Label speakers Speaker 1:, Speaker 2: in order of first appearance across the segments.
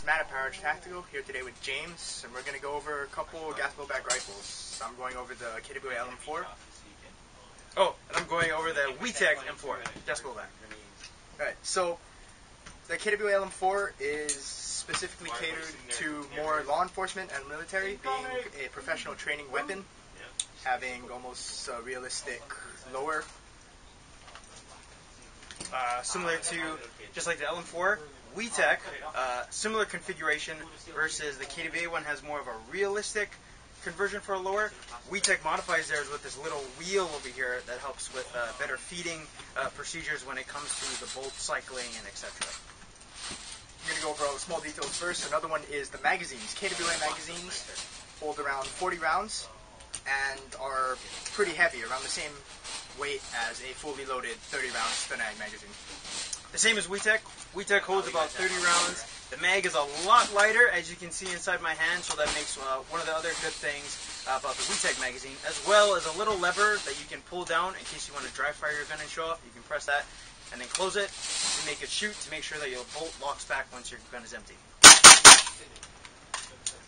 Speaker 1: Matt at Poweredge Tactical, here today with James, and we're going to go over a couple gas blowback rifles. I'm going over the KWA LM4.
Speaker 2: Oh, and I'm going over the WeTech M4 gas blowback.
Speaker 1: Alright, so the KWA LM4 is specifically catered to more law enforcement and military, being a professional training weapon, having almost a realistic lower.
Speaker 2: Similar to, just like the LM4, WeTech, similar configuration versus the KWA one has more of a realistic conversion for a lower. WeTech modifies theirs with this little wheel over here that helps with better feeding procedures when it comes to the bolt cycling and etc.
Speaker 1: I'm going to go over all the small details first. Another one is the magazines. KWA magazines hold around 40 rounds and are pretty heavy, around the same weight as a fully loaded 30-round Stanag magazine.
Speaker 2: The same as WeTech. WeTech holds about 30 rounds. The mag is a lot lighter, as you can see inside my hand, so that makes one of the other good things about the WeTech magazine, as well as a little lever that you can pull down in case you want to dry fire your gun and show off. You can press that and then close it to make it shoot, to make sure that your bolt locks back once your gun is empty.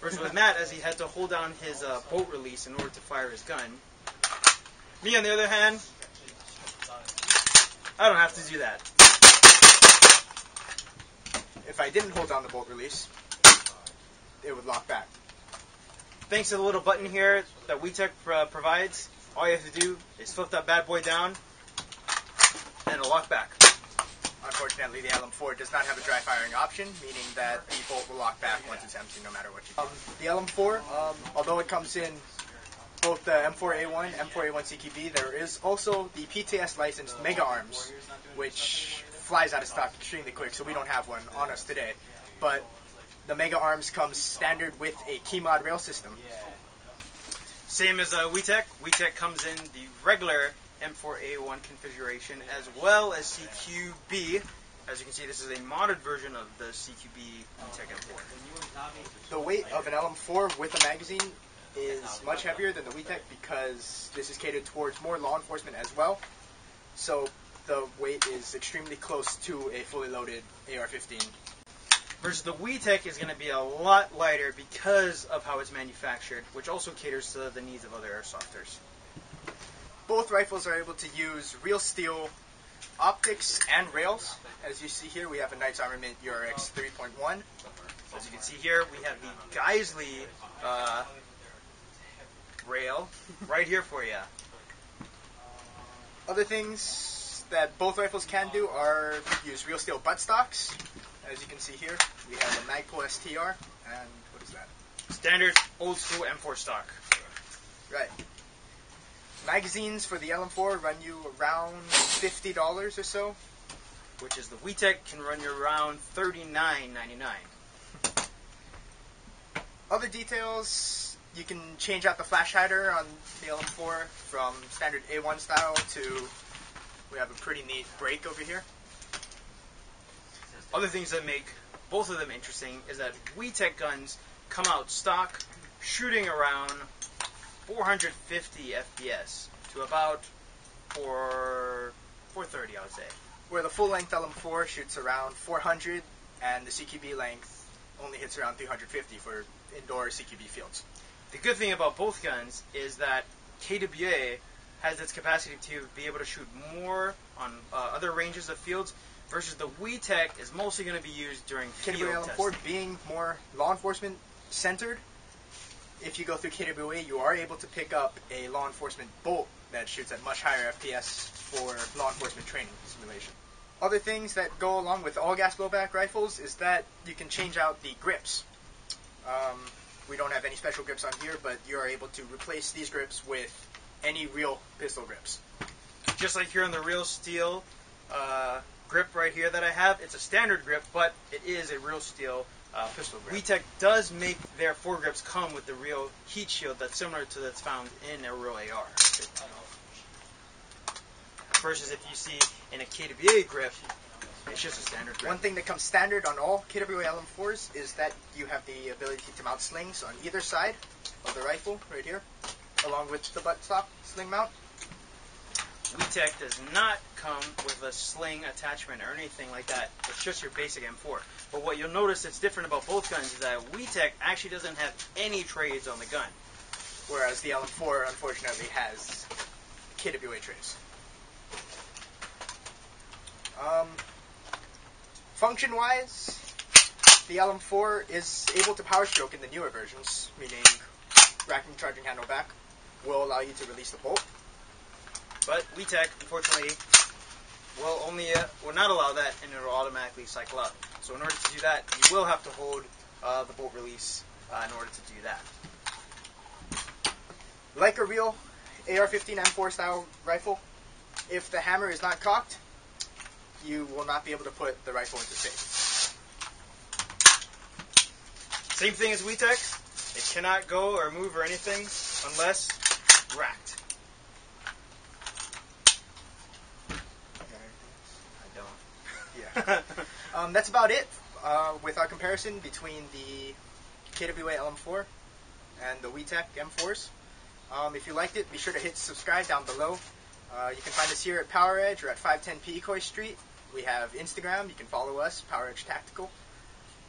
Speaker 2: Versus with Matt, as he had to hold down his bolt release in order to fire his gun. Me, on the other hand, I don't have to do that.
Speaker 1: If I didn't hold down the bolt release, it would lock back.
Speaker 2: Thanks to the little button here that WeTech provides, all you have to do is flip that bad boy down, and it'll lock back.
Speaker 1: Unfortunately, the LM4 does not have a dry firing option, meaning that the bolt will lock back once it's empty, no matter what you do. The LM4, although it comes in both the M4A1, M4A1 CQB, there is also the PTS licensed Mega Arms, which flies out of stock extremely quick, so we don't have one on us today. But the Mega Arms comes standard with a key mod rail system.
Speaker 2: Same as WeTech. WeTech comes in the regular M4A1 configuration as well as CQB. As you can see, this is a modded version of the CQB WeTech M4.
Speaker 1: The weight of an LM4 with a magazine is much heavier than the WeTech because this is catered towards more law enforcement as well. So the weight is extremely close to a fully loaded AR-15.
Speaker 2: Versus the WeTech is going to be a lot lighter because of how it's manufactured, which also caters to the needs of other airsofters.
Speaker 1: Both rifles are able to use real steel optics and rails. As you see here, we have a Knights Armament URX 3.1.
Speaker 2: As you can see here, we have the Geisley rail right here for you.
Speaker 1: Other things that both rifles can do are use real steel buttstocks. As you can see here, we have a Magpul STR, and what is that?
Speaker 2: Standard old school M4 stock.
Speaker 1: Right. Magazines for the LM4 run you around $50 or so.
Speaker 2: Which is the WeTech can run you around $39.99.
Speaker 1: Other details, you can change out the flash hider on the LM4 from standard A1 style to, we have a pretty neat break over here.
Speaker 2: Other things that make both of them interesting is that WeTech guns come out stock shooting around 450 FPS to about 430, I would say.
Speaker 1: Where the full-length LM4 shoots around 400 and the CQB length only hits around 350 for indoor CQB fields.
Speaker 2: The good thing about both guns is that KWA has its capacity to be able to shoot more on other ranges of fields, versus the WeTech is mostly going to be used during field
Speaker 1: KWA LM4
Speaker 2: testing.
Speaker 1: being more law enforcement centered, if you go through KWA, you are able to pick up a law enforcement bolt that shoots at much higher FPS for law enforcement training simulation. Other things that go along with all gas blowback rifles is that you can change out the grips. We don't have any special grips on here, but you are able to replace these grips with any real pistol grips.
Speaker 2: Just like here on the Real Steel grip right here that I have, it's a standard grip, but it is a Real Steel pistol grip. WeTech does make their foregrips come with the real heat shield that's similar to that's found in a real AR. Versus if you see in a KWA grip, it's just a standard grip.
Speaker 1: One thing that comes standard on all KWA LM4s is that you have the ability to mount slings on either side of the rifle, right here, along with the buttstock sling mount.
Speaker 2: WeTech does not come with a sling attachment or anything like that. It's just your basic M4. But what you'll notice that's different about both guns is that WeTech actually doesn't have any trades on the gun.
Speaker 1: Whereas the LM4, unfortunately, has KWA trays. Function-wise, the LM4 is able to power stroke in the newer versions, meaning racking charging handle back will allow you to release the bolt.
Speaker 2: But WeTech, unfortunately, will not allow that, and it will automatically cycle out. So in order to do that, you will have to hold the bolt release in order to do that.
Speaker 1: Like a real AR-15 M4 style rifle, if the hammer is not cocked, you will not be able to put the rifle into safe.
Speaker 2: Same thing as WeTech. It cannot go or move or anything unless racked. I don't.
Speaker 1: Yeah. That's about it with our comparison between the KWA LM4 and the WeTech M4s. If you liked it, be sure to hit subscribe down below. You can find us here at Poweredge or at 510 Peacoy Street. We have Instagram. You can follow us, Poweredge Tactical,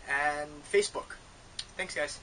Speaker 1: and Facebook. Thanks, guys.